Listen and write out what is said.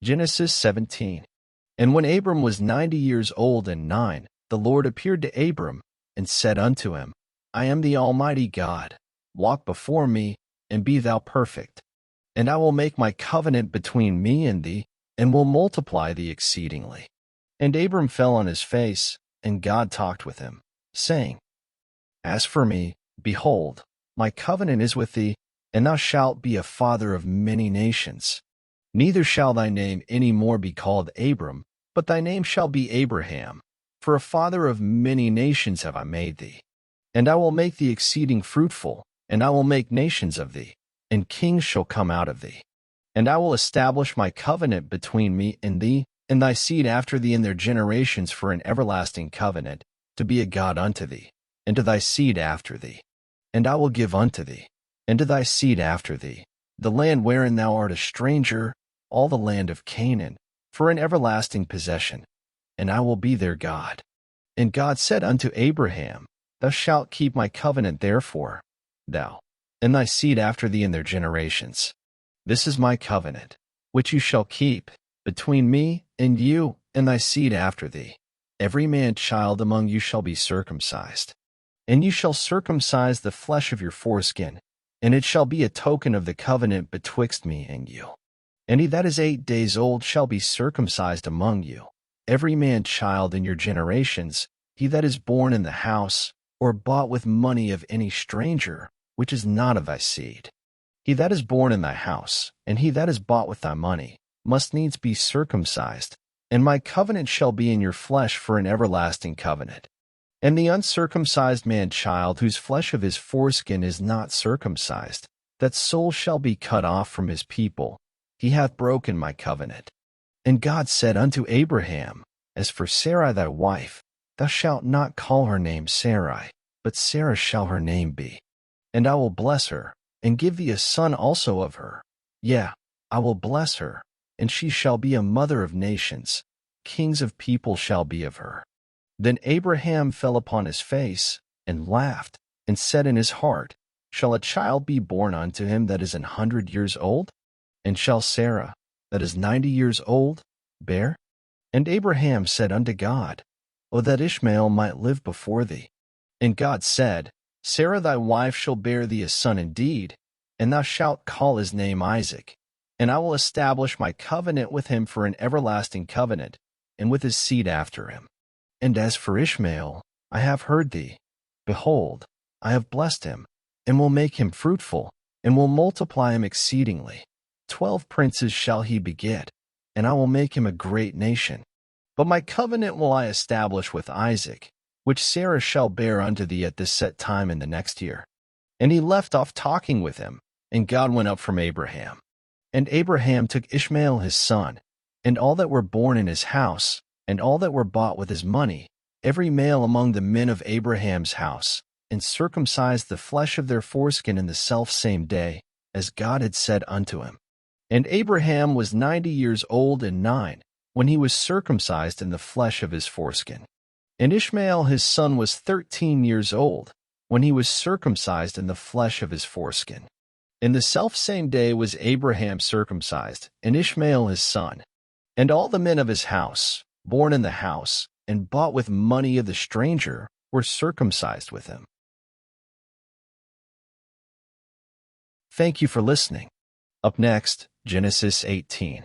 Genesis 17. And when Abram was 90 years old and 9, the Lord appeared to Abram and said unto him, I am the Almighty God. Walk before me, and be thou perfect. And I will make my covenant between me and thee, and will multiply thee exceedingly. And Abram fell on his face, and God talked with him, saying, As for me, behold, my covenant is with thee, and thou shalt be a father of many nations. Neither shall thy name any more be called Abram, but thy name shall be Abraham, for a father of many nations have I made thee. And I will make thee exceeding fruitful, and I will make nations of thee, and kings shall come out of thee. And I will establish my covenant between me and thee, and thy seed after thee in their generations for an everlasting covenant, to be a God unto thee, and to thy seed after thee. And I will give unto thee, and to thy seed after thee, the land wherein thou art a stranger, all the land of Canaan, for an everlasting possession, and I will be their God. And God said unto Abraham, Thou shalt keep my covenant therefore, thou, and thy seed after thee in their generations. This is my covenant, which you shall keep, between me and you and thy seed after thee. Every man child among you shall be circumcised. And you shall circumcise the flesh of your foreskin, and it shall be a token of the covenant betwixt me and you. And he that is 8 days old shall be circumcised among you, every man child in your generations, he that is born in the house, or bought with money of any stranger, which is not of thy seed. He that is born in thy house, and he that is bought with thy money, must needs be circumcised, and my covenant shall be in your flesh for an everlasting covenant. And the uncircumcised man child, whose flesh of his foreskin is not circumcised, that soul shall be cut off from his people. He hath broken my covenant. And God said unto Abraham, As for Sarai thy wife, thou shalt not call her name Sarai, but Sarah shall her name be. And I will bless her, and give thee a son also of her. Yea, I will bless her, and she shall be a mother of nations. Kings of people shall be of her. Then Abraham fell upon his face, and laughed, and said in his heart, Shall a child be born unto him that is 100 years old? And shall Sarah, that is 90 years old, bear? And Abraham said unto God, O that Ishmael might live before thee. And God said, Sarah thy wife shall bear thee a son indeed, and thou shalt call his name Isaac. And I will establish my covenant with him for an everlasting covenant, and with his seed after him. And as for Ishmael, I have heard thee. Behold, I have blessed him, and will make him fruitful, and will multiply him exceedingly. 12 princes shall he beget, and I will make him a great nation. But my covenant will I establish with Isaac, which Sarah shall bear unto thee at this set time in the next year. And he left off talking with him, and God went up from Abraham. And Abraham took Ishmael his son, and all that were born in his house, and all that were bought with his money, every male among the men of Abraham's house, and circumcised the flesh of their foreskin in the selfsame day, as God had said unto him. And Abraham was 90 years old and 9, when he was circumcised in the flesh of his foreskin. And Ishmael his son was 13 years old, when he was circumcised in the flesh of his foreskin. In the selfsame day was Abraham circumcised, and Ishmael his son. And all the men of his house, born in the house, and bought with money of the stranger, were circumcised with him. Thank you for listening. Up next, Genesis 18.